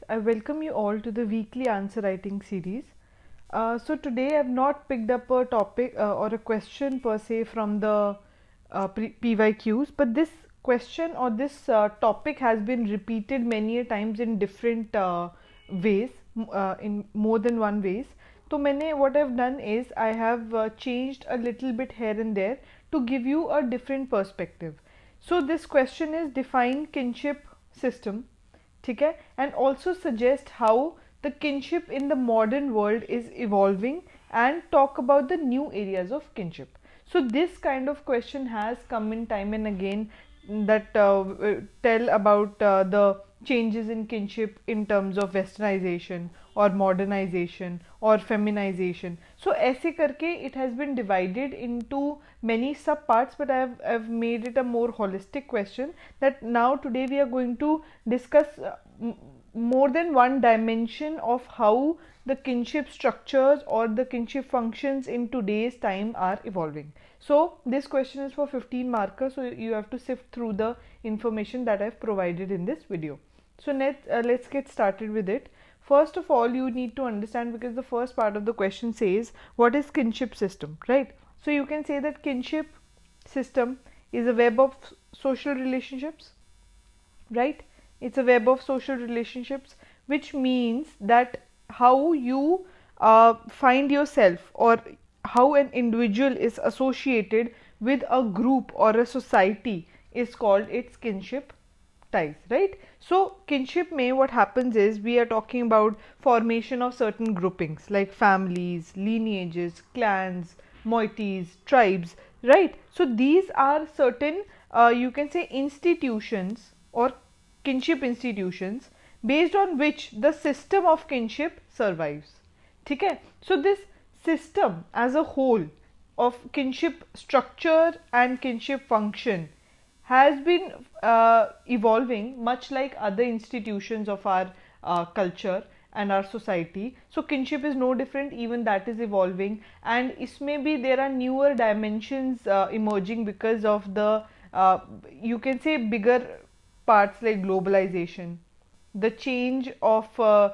I welcome you all to the weekly answer writing series. So today I've not picked up a topic or a question per se from the PYQs, but this question or this topic has been repeated many a times in different ways, in more than one ways. So what I've done is I have changed a little bit here and there to give you a different perspective. So this question is define kinship system, ठीक है, and also suggest how the kinship in the modern world is evolving and talk about the new areas of kinship. So this kind of question has come in time and again that tell about the changes in kinship in terms of westernization or modernization or feminization. So ऐसे करके it has been divided into many sub parts, but I've made it a more holistic question that now today we are going to discuss more than one dimension of how the kinship structures or the kinship functions in today's time are evolving. So this question is for 15 markers, so you have to sift through the information that I've provided in this video. So let's get started with it. First of all, you need to understand, because the first part of the question says what is kinship system, right? So you can say that kinship system is a web of social relationships, right? It's a web of social relationships, which means that how you find yourself or how an individual is associated with a group or a society is called its kinship ties, right? So kinship may what happens is we are talking about formation of certain groupings like families, lineages, clans, moieties, tribes, right? So these are certain you can say institutions or kinship institutions based on which the system of kinship survives. ठीक है? So this system as a whole of kinship structure and kinship function has been evolving much like other institutions of our culture and our society. So kinship is no different, even that is evolving, and isme bhi there are newer dimensions emerging because of the you can say bigger parts like globalization, the change of the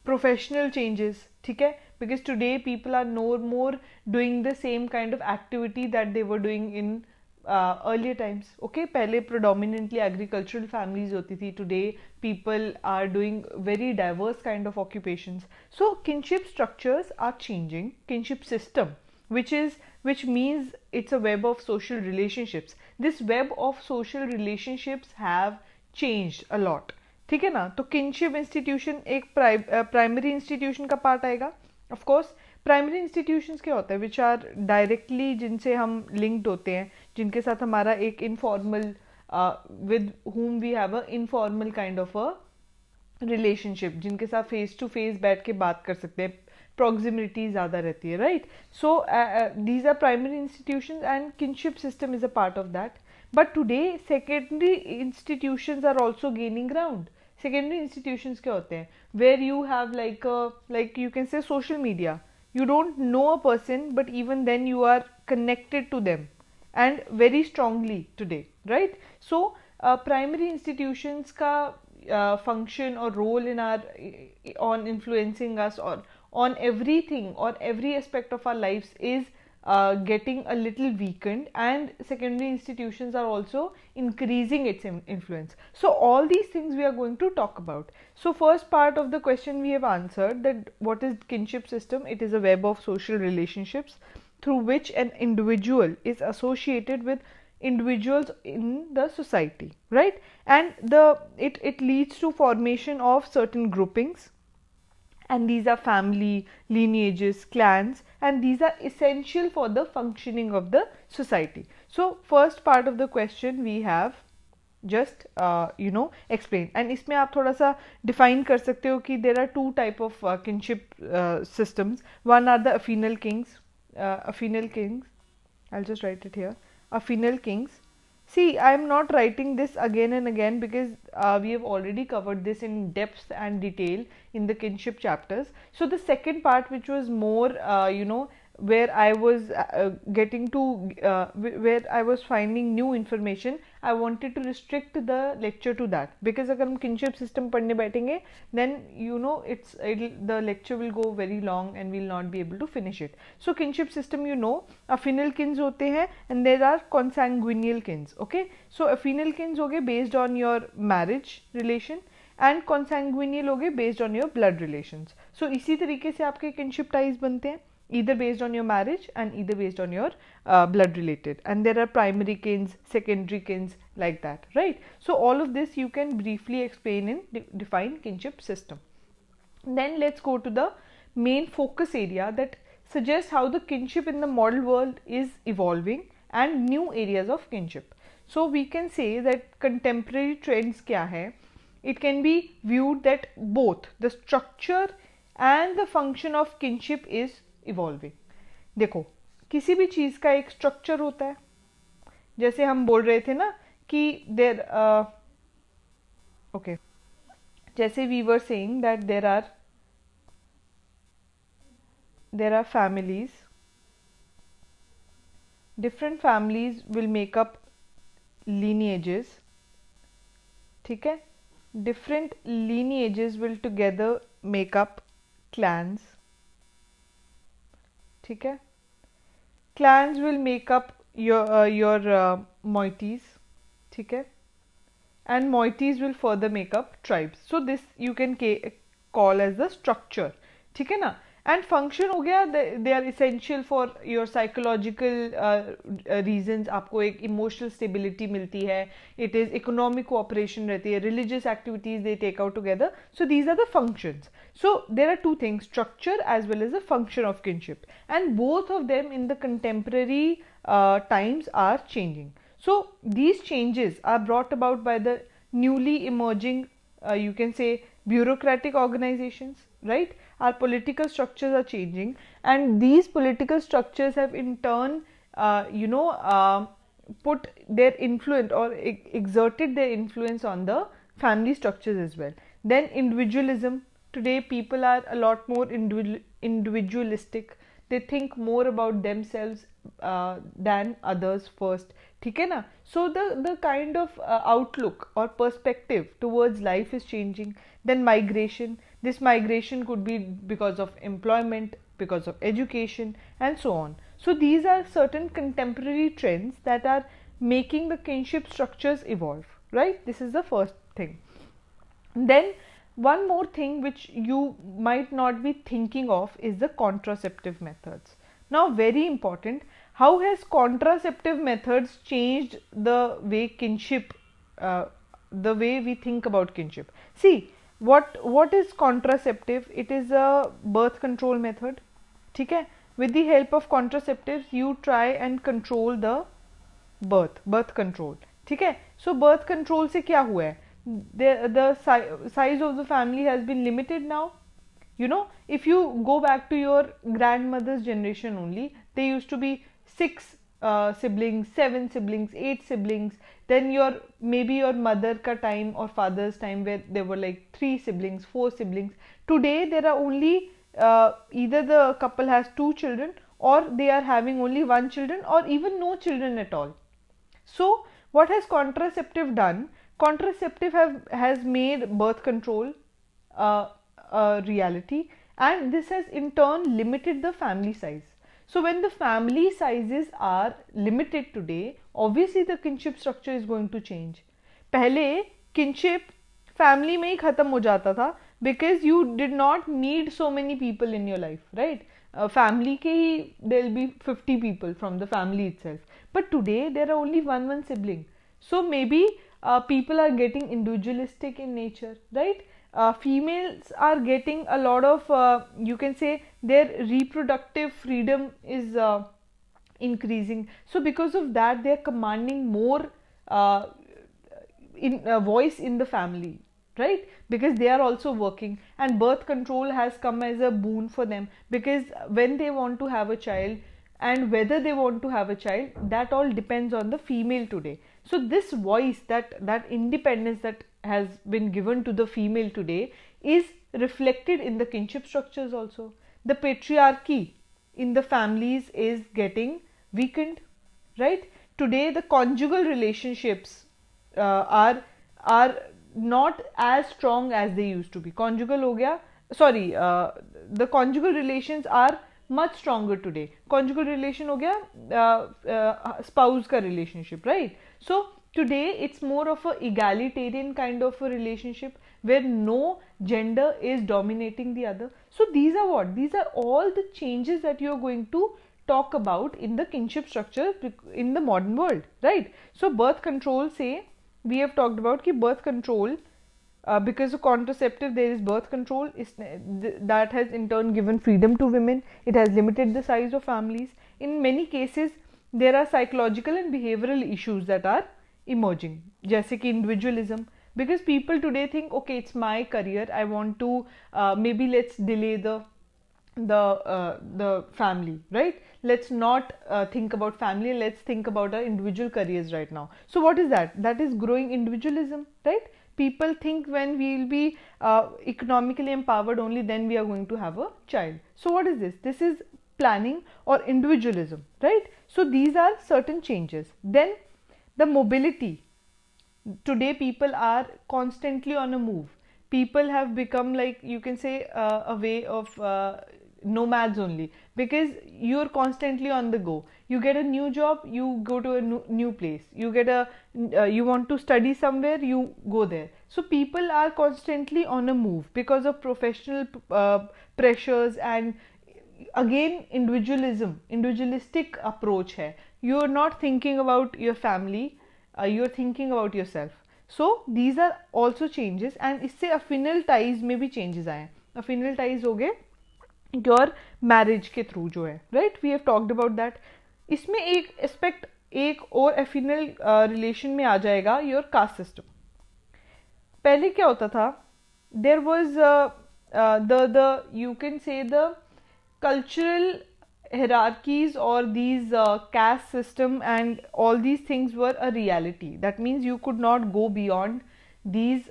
professional changes, ठीक है, because today people are no more doing the same kind of activity that they were doing in earlier times. Okay, पहले predominantly agricultural families होती थी, today people are doing very diverse kind of occupations. So kinship structures are changing, kinship system, which means it's a web of social relationships. This web of social relationships have changed a lot, ठीक है ना? तो kinship institution एक primary institution का part आएगा. Of course primary institutions क्या होता है, विच आर डायरेक्टली जिनसे हम लिंक्ड होते हैं, जिनके साथ हमारा एक informal with whom we have a informal kind of a relationship, जिनके साथ फेस टू फेस बैठ के बात कर सकते हैं, proximity ज़्यादा रहती है, right? So these are primary institutions and kinship system is a part of that. But today secondary institutions are also gaining ground. Secondary institutions क्या होते हैं, where you have like you can say social media. You don't know a person, but even then you are connected to them and very strongly today, right? So primary institutions का function or role in our on influencing us or on everything or every aspect of our lives is getting a little weakened, and secondary institutions are also increasing its influence. So all these things we are going to talk about. So first part of the question we have answered, that what is kinship system? It is a web of social relationships through which an individual is associated with individuals in the society, right? And it leads to formation of certain groupings, and these are family, lineages, clans, and these are essential for the functioning of the society. So first part of the question we have just explain, and इसमें आप थोड़ा सा define कर सकते हो कि there are two type of kinship systems. One are the affinal kings. I'll just write it here. Affinal kings. See, I am not writing this again and again because we have already covered this in depth and detail in the kinship chapters. So the second part, which was more where I was where I was finding new information, I wanted to restrict the lecture to that, because अगर हम kinship system पढ़ने बैठेंगे, then the lecture will go very long and we'll not be able to finish it. So kinship system, affinal kins होते हैं and there are consanguineal kins. Okay, so affinal kins हो गए based on your marriage relation and consanguineal हो गए based on your blood relations. So इसी तरीके से आपके kinship ties बनते हैं, either based on your marriage and either based on your blood related, and there are primary kins, secondary kins, like that, right? So all of this you can briefly explain in define kinship system. Then let's go to the main focus area that suggests how the kinship in the model world is evolving and new areas of kinship. So we can say that contemporary trends kya hai? It can be viewed that both the structure and the function of kinship is evolving. देखो, किसी भी चीज़ का एक structure होता है, जैसे हम बोल रहे थे ना कि ओके, जैसे we were saying that there are families, different families will make up lineages. ठीक है, different lineages will together make up clans. ठीक है, clans will make up your moieties. ठीक है, and moieties will further make up tribes. So this you can call as the structure. ठीक है ना. And function हो गया, they are essential for your psychological reasons. आपको एक emotional stability मिलती है, it is economic cooperation रहती है, religious activities they take out together. So these are the functions. So there are two things, structure as well as the function of kinship, and both of them in the contemporary times are changing. So these changes are brought about by the newly emerging you can say bureaucratic organizations, right? Our political structures are changing, and these political structures have in turn put their influence or exerted their influence on the family structures as well. Then individualism. Today people are a lot more individualistic. They think more about themselves than others first. ठीक है ना. So the kind of outlook or perspective towards life is changing. Then migration. This migration could be because of employment, because of education, and so on. So these are certain contemporary trends that are making the kinship structures evolve, right? This is the first thing. Then one more thing which you might not be thinking of is the contraceptive methods. Now very important, how has contraceptive methods changed the way kinship, the way we think about kinship? See, what is contraceptive? It is a birth control method. ठीक है, with the help of contraceptives you try and control the birth control. ठीक है, so birth control से क्या हुआ है? The size of the family has been limited now. You know, if you go back to your grandmother's generation only, they used to be 6 siblings, 7 siblings, 8 siblings. Then maybe your mother ka time or father's time where there were like 3 siblings, 4 siblings. Today there are only either the couple has 2 children or they are having only 1 children or even no children at all. So what has contraceptive done? Contraceptive has made birth control a reality, and this has in turn limited the family size. So when the family sizes are limited today, obviously the kinship structure is going to change. पहले kinship family में ही खत्म हो जाता था because you did not need so many people in your life, right? Family के ही there will be 50 people from the family itself. But today there are only one sibling. So maybe people are getting individualistic in nature, right? Females are getting a lot of you can say their reproductive freedom is increasing. So because of that they are commanding more voice in the family, right? Because they are also working, and birth control has come as a boon for them, because when they want to have a child and whether they want to have a child, that all depends on the female today. So this voice, that independence that has been given to the female today is reflected in the kinship structures also. The patriarchy in the families is getting weakened, right? Today the conjugal relationships are not as strong as they used to be. Conjugal हो गया, sorry, the conjugal relations are much stronger today. Conjugal relation हो गया spouse का relationship, right? So today it's more of a egalitarian kind of a relationship where no gender is dominating the other. So these are what? These are all the changes that you are going to talk about in the kinship structure in the modern world, right? So birth control, say we have talked about ki birth control, because of contraceptive there is birth control, that has in turn given freedom to women. It has limited the size of families. In many cases there are psychological and behavioral issues that are emerging, जैसे कि individualism, because people today think okay, it's my career, I want to maybe let's delay the family, right? Let's not think about family, let's think about our individual careers right now. So what is that? That is growing individualism, right? People think when we will be economically empowered, only then we are going to have a child. So what is this? This is planning or individualism, right? So these are certain changes. Then the mobility. Today people are constantly on a move. People have become, like you can say, a way of nomads only, because you're constantly on the go. You get a new job, you go to a new place. You get a you want to study somewhere, you go there. So people are constantly on a move because of professional pressures, and again individualistic approach hai. You're not thinking about your family, you're thinking about yourself. So these are also changes, and इससे affinal ties में भी changes आए हैं. Affinal ties हो गए your marriage के through जो है, right? We have talked about that. इसमें एक aspect एक और affinal relation में आ जाएगा your caste system. पहले क्या होता था? There was the you can say the cultural hierarchies, or these caste system and all these things were a reality. That means you could not go beyond these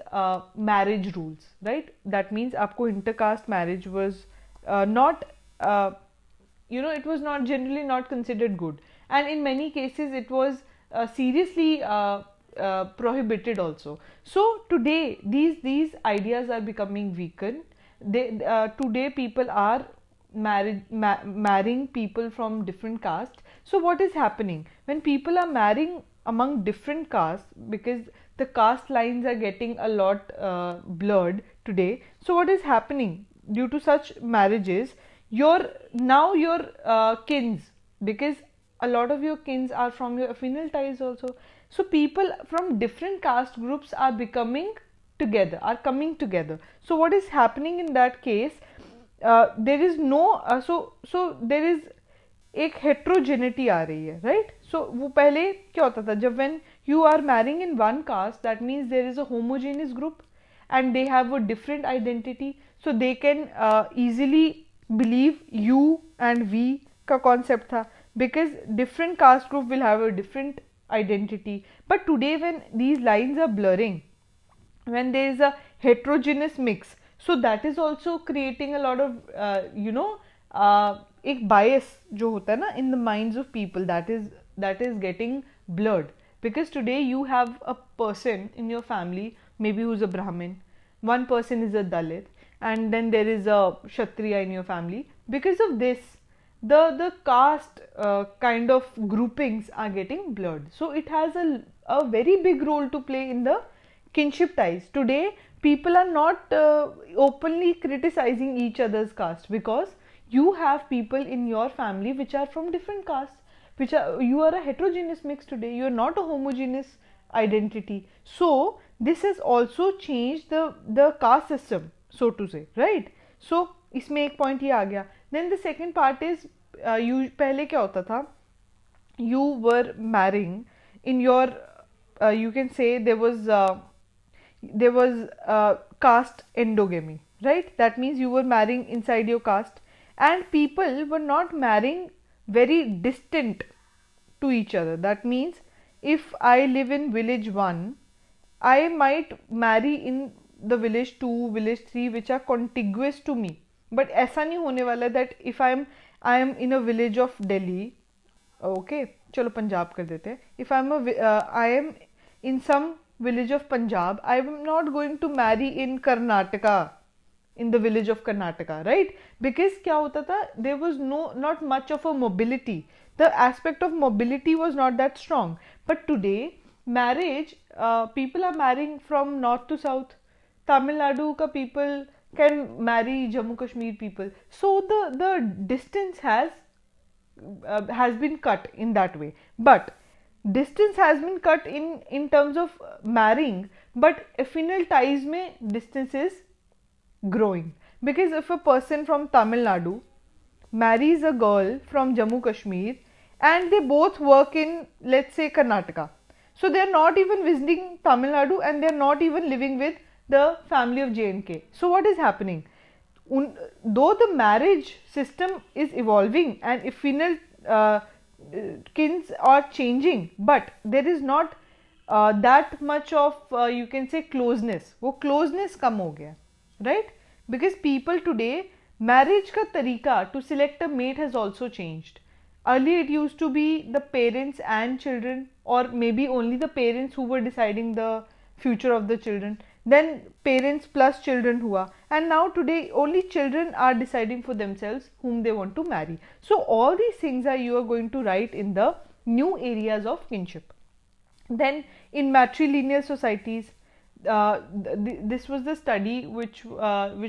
marriage rules, right? That means आपको intercaste marriage was not it was not generally not considered good, and in many cases it was seriously prohibited also. So today these ideas are becoming weakened. Today people are marrying people from different castes. So what is happening when people are marrying among different castes, because the caste lines are getting a lot blurred today? So what is happening due to such marriages? Your kins, because a lot of your kins are from your affinal ties also. So people from different caste groups are becoming together, are coming together. So what is happening in that case? There is no so there is एक heterogeneity आ रही है, right? So वो पहले क्या होता था, जब when you are marrying in one caste, that means there is a homogeneous group and they have a different identity, so they can easily believe you and we का concept था, because different caste group will have a different identity. But today when these lines are blurring, when there is a heterogeneous mix, so that is also creating a lot of एक bias जो होता है ना in the minds of people, that is getting blurred, because today you have a person in your family maybe who's a Brahmin, one person is a Dalit, and then there is a Kshatriya in your family. Because of this, the caste kind of groupings are getting blurred. So it has a very big role to play in the kinship ties. Today people are not openly criticizing each other's caste, because you have people in your family which are from different castes, you are a heterogeneous mix today, you are not a homogeneous identity. So this has also changed the caste system, so to say, right? So इसमें एक point ये आ गया. Then the second part is you पहले क्या होता था, you were marrying in your you can say there was caste endogamy, right? That means you were marrying inside your caste, and people were not marrying very distant to each other. That means if I live in village 1, I might marry in the village 2, village 3 which are contiguous to me, but ऐसा नहीं होने वाला that if I am I am in a village of Delhi, okay, चलो पंजाब कर देते हैं. If I am in some village of Punjab, I am not going to marry in Karnataka, in the village of Karnataka, right? Because क्या होता था, there was not much of a mobility. The aspect of mobility was not that strong. But today, marriage, people are marrying from north to south. Tamil Nadu ka people can marry Jammu Kashmir people. So the distance has been cut in that way. But distance has been cut in terms of marrying, but affinal ties mein distance is growing. Because if a person from Tamil Nadu marries a girl from Jammu Kashmir and they both work in, let's say, Karnataka, so they are not even visiting Tamil Nadu and they are not even living with the family of J&K. So what is happening? Though the marriage system is evolving and affinal kins are changing, but there is not that much of you can say closeness. वो closeness कम हो गया, right? Because people today, marriage का तरीका to select a mate has also changed. Earlier it used to be the parents and children, or maybe only the parents who were deciding the future of the children. Then parents plus children hua, and now today only children are deciding for themselves whom they want to marry. So all these things you are going to write in the new areas of kinship. Then in matrilineal societies, this was the study which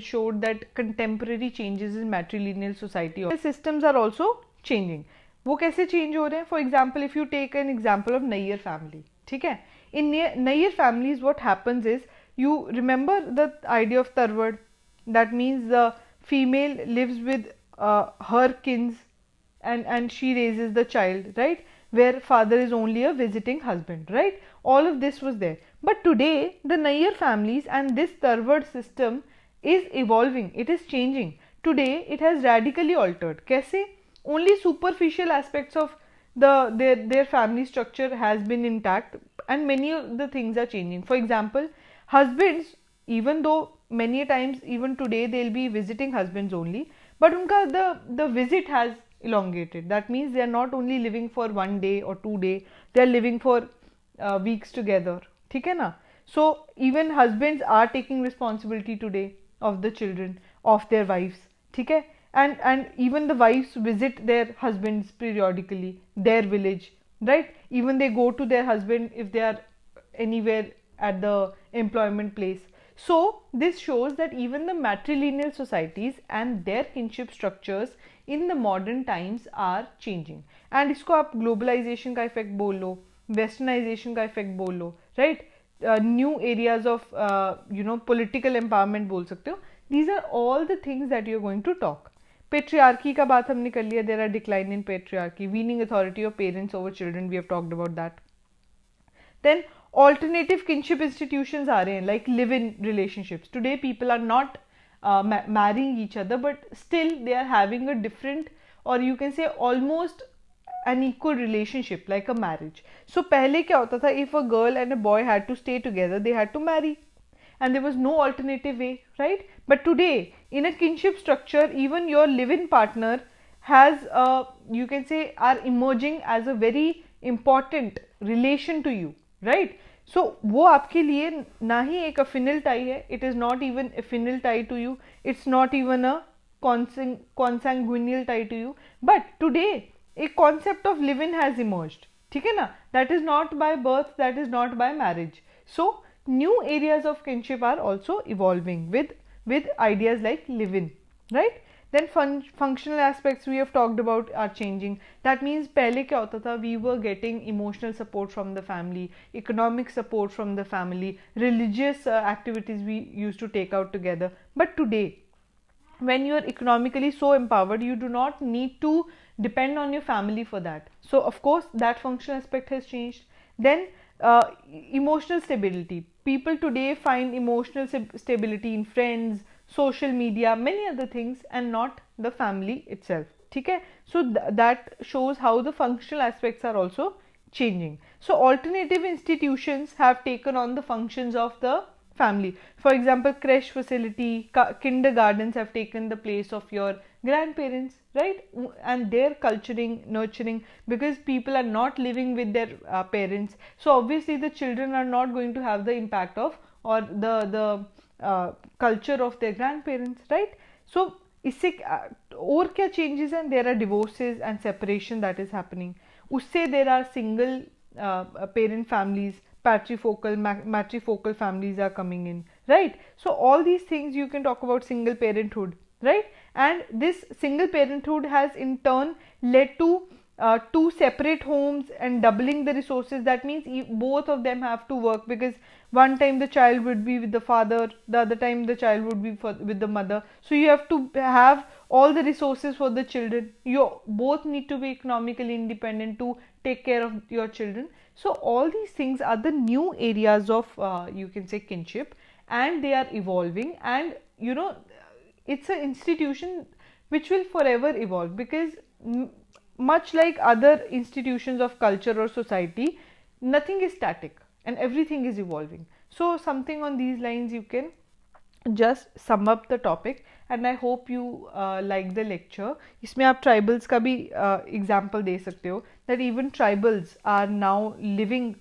showed that contemporary changes in matrilineal society, the systems are also changing. वो कैसे change हो रहे हैं? For example, if you take an example of Nayyar family, ठीक है? In Nayyar families, what happens is, you remember the idea of tarwad? That means the female lives with her kins and she raises the child, right? Where father is only a visiting husband, right? All of this was there. But today, the Nayyar families and this tarwad system is evolving. It is changing. Today, it has radically altered. कैसे? Only superficial aspects of their family structure has been intact, and many of the things are changing. For example, husbands, even though many times even today they'll be visiting husbands only, but unka the visit has elongated. That means they are not only living for 1 day or 2 day, they are living for weeks together. ठीक है ना? So even husbands are taking responsibility today of the children of their wives. ठीक है? And even the wives visit their husbands periodically, their village, right? Even they go to their husband if they are anywhere at the employment place. So this shows that even the matrilineal societies and their kinship structures in the modern times are changing. And इसको आप globalization का effect बोल लो, westernization का effect बोल लो, right? New areas of political empowerment बोल सकते हो. These are all the things that you're going to talk. Patriarchy का बात हमने कर लिया. There are decline in patriarchy, weaning authority of parents over children. We have talked about that. Then alternative kinship institutions are in, like live-in relationships. Today people are not marrying each other, but still they are having a different, or you can say almost an equal relationship, like a marriage. So पहले क्या होता था? If a girl and a boy had to stay together, they had to marry, and there was no alternative way, right? But today, in a kinship structure, even your live-in partner has, you can say, are emerging as a very important relation to you, right? So वो आपके लिए ना ही एक affinal tie है, it is not even affinal tie to you, it's not even a consanguineal tie to you, but today a concept of live-in has emerged, ठीक है ना? That is not by birth, that is not by marriage. So new areas of kinship are also evolving with ideas like live-in, right? Then functional aspects we have talked about are changing. That means पहले क्या होता था? We were getting emotional support from the family, economic support from the family, religious activities we used to take out together. But today, when you are economically so empowered, you do not need to depend on your family for that. So of course that functional aspect has changed. Then emotional stability. People today find emotional stability in friends, social media, many other things, and not the family itself. ठीक है? So that shows how the functional aspects are also changing. So alternative institutions have taken on the functions of the family. For example, creche facility, kindergartens have taken the place of your grandparents, right? And their culturing, nurturing, because people are not living with their parents, so obviously the children are not going to have the impact of, or the culture of their grandparents, right? So इससे और क्या changes हैं? There are divorces and separation that is happening. उससे there are single parent families, matrifocal families are coming in, right? So all these things you can talk about single parenthood, right? And this single parenthood has in turn led to two separate homes and doubling the resources. That means both of them have to work, because one time the child would be with the father, the other time the child would be with the mother. So you have to have all the resources for the children. You both need to be economically independent to take care of your children. So all these things are the new areas of you can say kinship, and they are evolving. And you know, it's an institution which will forever evolve, because much like other institutions of culture or society, nothing is static and everything is evolving. So something on these lines you can just sum up the topic, and I hope you like the lecture. इसमें आप tribals का भी example दे सकते हो, that even tribals are now living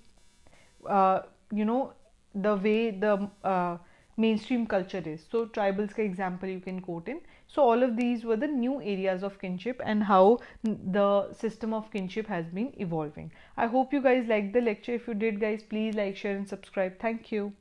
you know, the way the mainstream culture is. So tribals का example you can quote in. So all of these were the new areas of kinship and how the system of kinship has been evolving. I hope you guys liked the lecture. If you did, guys, please like, share and subscribe. Thank you.